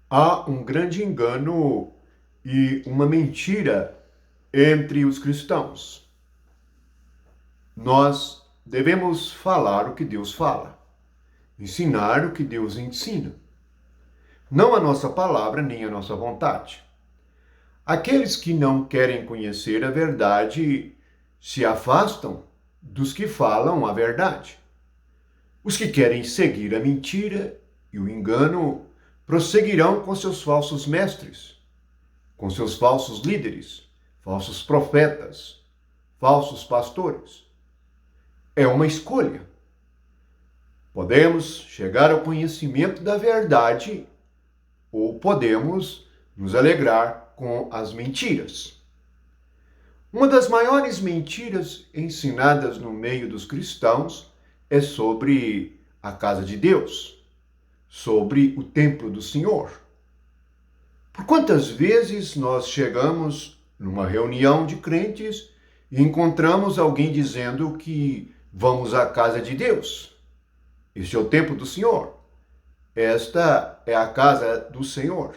Há um grande engano e uma mentira entre os cristãos. Nós devemos falar o que Deus fala, ensinar o que Deus ensina, não a nossa palavra nem a nossa vontade. Aqueles que não querem conhecer a verdade se afastam dos que falam a verdade. Os que querem seguir a mentira e o engano prosseguirão com seus falsos mestres, com seus falsos líderes, falsos profetas, falsos pastores. É uma escolha. Podemos chegar ao conhecimento da verdade ou podemos nos alegrar com as mentiras. Uma das maiores mentiras ensinadas no meio dos cristãos é sobre a casa de Deus, sobre o templo do Senhor. Por quantas vezes nós chegamos numa reunião de crentes e encontramos alguém dizendo que vamos à casa de Deus? Este é o templo do Senhor. Esta é a casa do Senhor.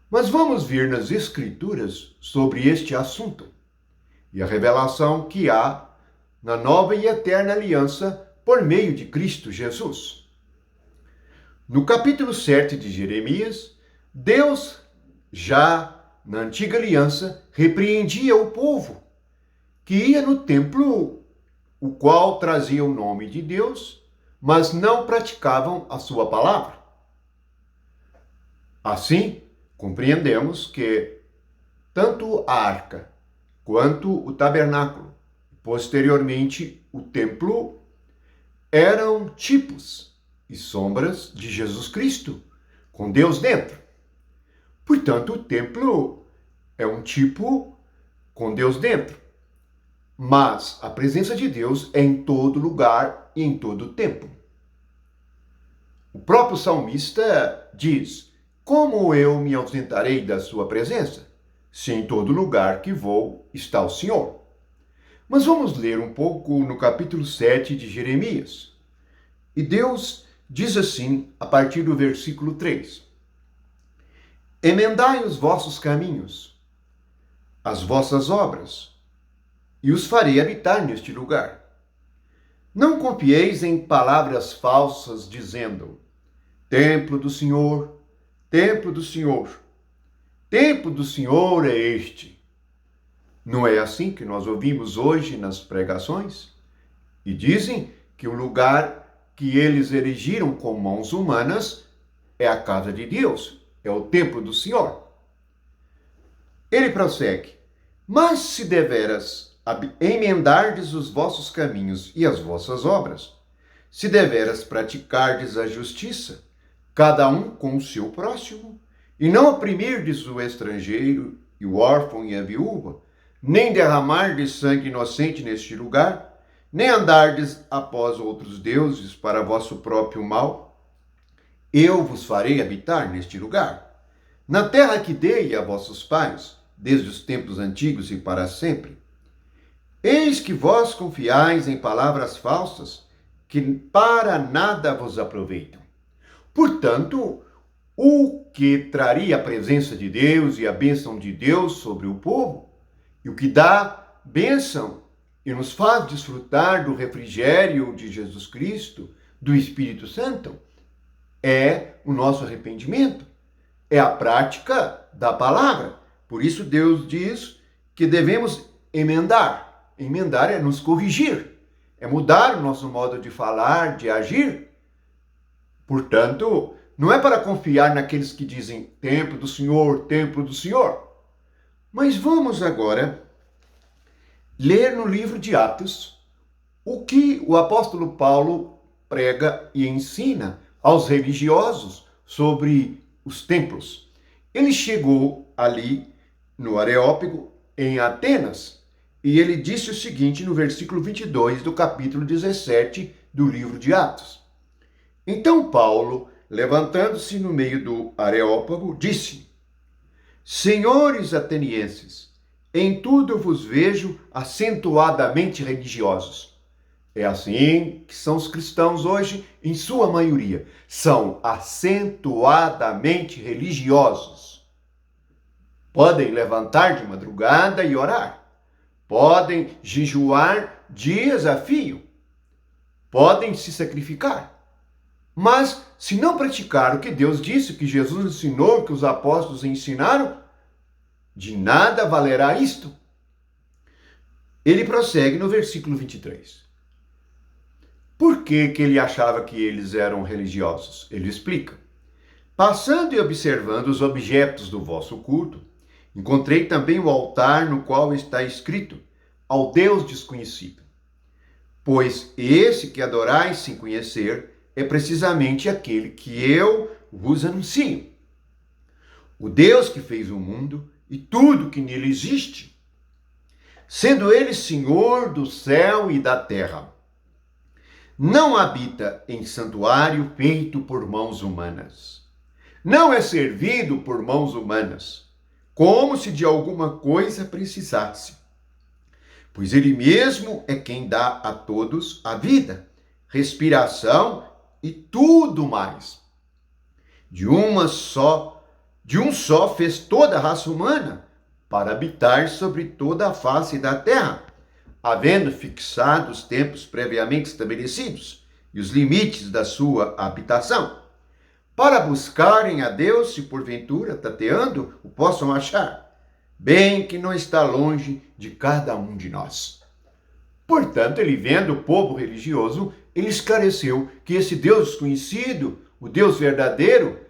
Mas vamos ver nas Escrituras sobre este assunto e a revelação que há na nova e eterna aliança por meio de Cristo Jesus. No capítulo 7 de Jeremias, Deus, já na antiga aliança, repreendia o povo que ia no templo, o qual trazia o nome de Deus, mas não praticavam a sua palavra. Assim, compreendemos que tanto a arca quanto o tabernáculo, posteriormente o templo, eram tipos e sombras de Jesus Cristo, com Deus dentro. Portanto, o templo é um tipo com Deus dentro. Mas a presença de Deus é em todo lugar e em todo tempo. O próprio salmista diz: como eu me ausentarei da sua presença, se em todo lugar que vou está o Senhor? Mas vamos ler um pouco no capítulo 7 de Jeremias. E Deus diz assim, a partir do versículo 3: emendai os vossos caminhos, as vossas obras, e os farei habitar neste lugar. Não confieis em palavras falsas, dizendo: templo do Senhor, templo do Senhor, templo do Senhor é este. Não é assim que nós ouvimos hoje nas pregações? E dizem que o lugar que eles erigiram com mãos humanas é a casa de Deus, é o templo do Senhor. Ele prossegue: mas se deveras emendardes os vossos caminhos e as vossas obras, se deveras praticardes a justiça, cada um com o seu próximo, e não oprimirdes o estrangeiro e o órfão e a viúva, nem derramardes sangue inocente neste lugar, nem andardes após outros deuses para vosso próprio mal, eu vos farei habitar neste lugar, na terra que dei a vossos pais, desde os tempos antigos e para sempre. Eis que vós confiais em palavras falsas, que para nada vos aproveitam. Portanto, o que traria a presença de Deus e a bênção de Deus sobre o povo, e o que dá bênção e nos faz desfrutar do refrigério de Jesus Cristo, do Espírito Santo, é o nosso arrependimento, é a prática da palavra. Por isso Deus diz que devemos emendar. Emendar é nos corrigir, é mudar o nosso modo de falar, de agir. Portanto, não é para confiar naqueles que dizem templo do Senhor, templo do Senhor. Mas vamos agora ler no livro de Atos o que o apóstolo Paulo prega e ensina aos religiosos sobre os templos. Ele chegou ali no Areópago, em Atenas, e ele disse o seguinte no versículo 22 do capítulo 17 do livro de Atos. Então Paulo, levantando-se no meio do Areópago, disse: senhores atenienses, em tudo eu vos vejo acentuadamente religiosos. É assim que são os cristãos hoje, em sua maioria. São acentuadamente religiosos. Podem levantar de madrugada e orar. Podem jejuar dias a fio. Podem se sacrificar. Mas, se não praticar o que Deus disse, o que Jesus ensinou, o que os apóstolos ensinaram, de nada valerá isto. Ele prossegue no versículo 23. Por que ele achava que eles eram religiosos? Ele explica. Passando e observando os objetos do vosso culto, encontrei também o altar no qual está escrito, ao Deus desconhecido. Pois esse que adorais sem conhecer é precisamente aquele que eu vos anuncio. O Deus que fez o mundo e tudo que nele existe, sendo ele Senhor do céu e da terra. Não habita em santuário feito por mãos humanas. Não é servido por mãos humanas, como se de alguma coisa precisasse. Pois ele mesmo é quem dá a todos a vida, respiração e tudo mais. De um só fez toda a raça humana para habitar sobre toda a face da terra, havendo fixado os tempos previamente estabelecidos e os limites da sua habitação, para buscarem a Deus, se porventura, tateando, o possam achar, bem que não está longe de cada um de nós. Portanto, ele vendo o povo religioso, ele esclareceu que esse Deus desconhecido, o Deus verdadeiro,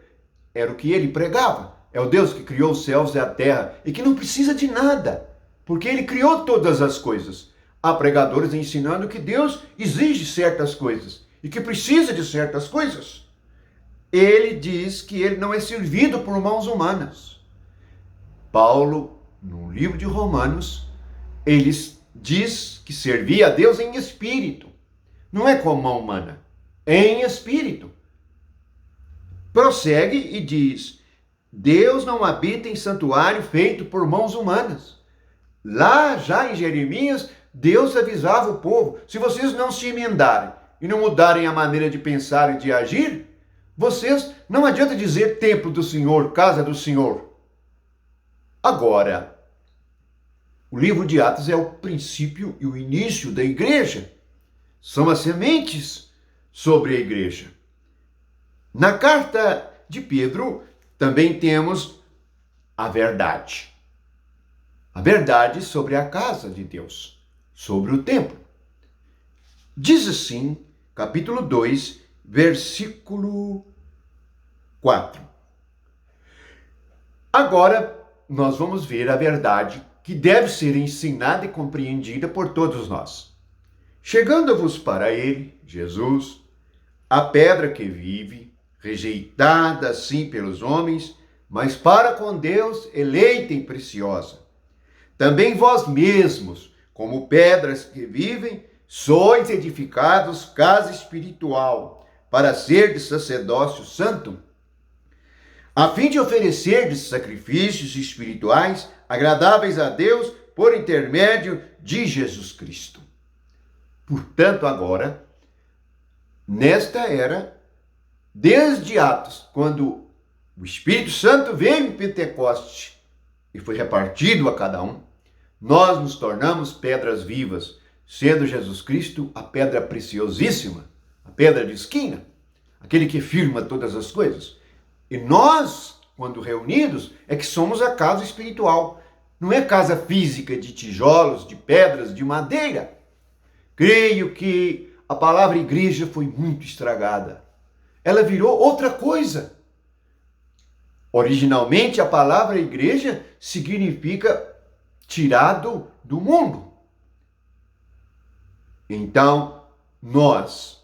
era o que ele pregava. É o Deus que criou os céus e a terra e que não precisa de nada, porque ele criou todas as coisas. Há pregadores ensinando que Deus exige certas coisas e que precisa de certas coisas. Ele diz que ele não é servido por mãos humanas. Paulo, no livro de Romanos, ele diz que servia a Deus em espírito. Não é com mão humana, é em espírito. Prossegue e diz: Deus não habita em santuário feito por mãos humanas. Lá já em Jeremias, Deus avisava o povo: se vocês não se emendarem e não mudarem a maneira de pensar e de agir, vocês não adianta dizer templo do Senhor, casa do Senhor. Agora, o livro de Atos é o princípio e o início da igreja. São as sementes sobre a igreja. Na carta de Pedro, também temos a verdade. A verdade sobre a casa de Deus, sobre o templo. Diz assim, capítulo 2, versículo 4. Agora, nós vamos ver a verdade que deve ser ensinada e compreendida por todos nós. Chegando-vos para ele, Jesus, a pedra que vive, rejeitada assim pelos homens, mas para com Deus eleita e preciosa. Também vós mesmos, como pedras que vivem, sois edificados casa espiritual, para ser de sacerdócio santo, a fim de oferecerdes sacrifícios espirituais agradáveis a Deus por intermédio de Jesus Cristo. Portanto, agora, nesta era, desde Atos, quando o Espírito Santo veio em Pentecoste e foi repartido a cada um, nós nos tornamos pedras vivas, sendo Jesus Cristo a pedra preciosíssima, a pedra de esquina, aquele que firma todas as coisas. E nós, quando reunidos, é que somos a casa espiritual. Não é casa física de tijolos, de pedras, de madeira. Creio que a palavra igreja foi muito estragada. Ela virou outra coisa. Originalmente, a palavra igreja significa tirado do mundo. Então, nós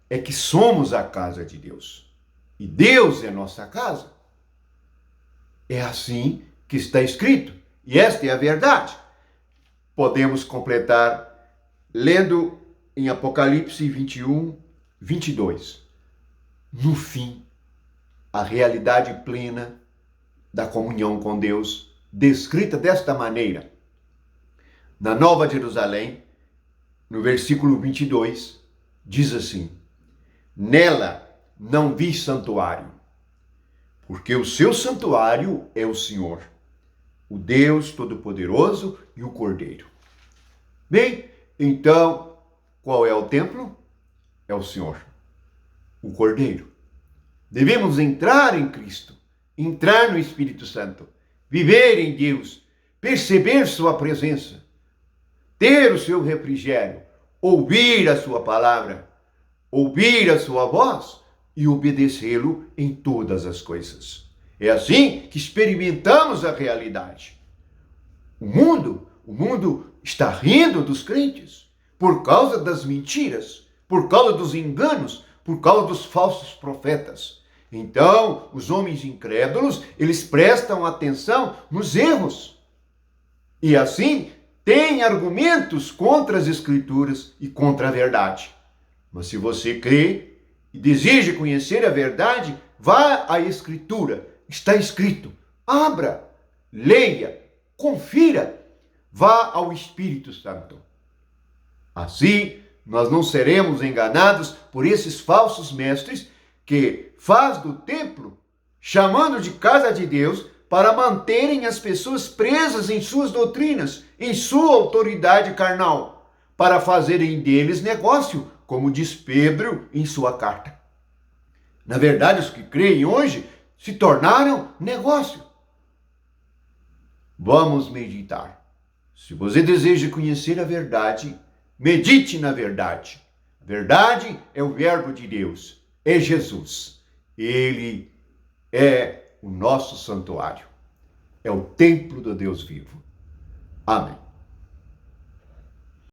é que somos a casa de Deus. E Deus é nossa casa. É assim que está escrito. E esta é a verdade. Podemos completar lendo em Apocalipse 21, 22. No fim, a realidade plena da comunhão com Deus, descrita desta maneira. Na Nova Jerusalém, no versículo 22, diz assim: nela não vi santuário, porque o seu santuário é o Senhor, o Deus Todo-Poderoso e o Cordeiro. Bem, então, qual é o templo? É o Senhor, o Cordeiro. Devemos entrar em Cristo, entrar no Espírito Santo, viver em Deus, perceber sua presença, ter o seu refrigério, ouvir a sua palavra, ouvir a sua voz e obedecê-lo em todas as coisas. É assim que experimentamos a realidade. O mundo está rindo dos crentes por causa das mentiras, por causa dos enganos, por causa dos falsos profetas. Então, os homens incrédulos, eles prestam atenção nos erros. E assim, têm argumentos contra as Escrituras e contra a verdade. Mas se você crê e deseja conhecer a verdade, vá à Escritura. Está escrito. Abra, leia, confira. Vá ao Espírito Santo. Assim, nós não seremos enganados por esses falsos mestres que faz do templo, chamando de casa de Deus, para manterem as pessoas presas em suas doutrinas, em sua autoridade carnal, para fazerem deles negócio, como diz Pedro em sua carta. Na verdade, os que creem hoje se tornaram negócio. Vamos meditar. Se você deseja conhecer a verdade, medite na verdade. A verdade é o verbo de Deus, é Jesus. Ele é o nosso santuário, é o templo do Deus vivo. Amém.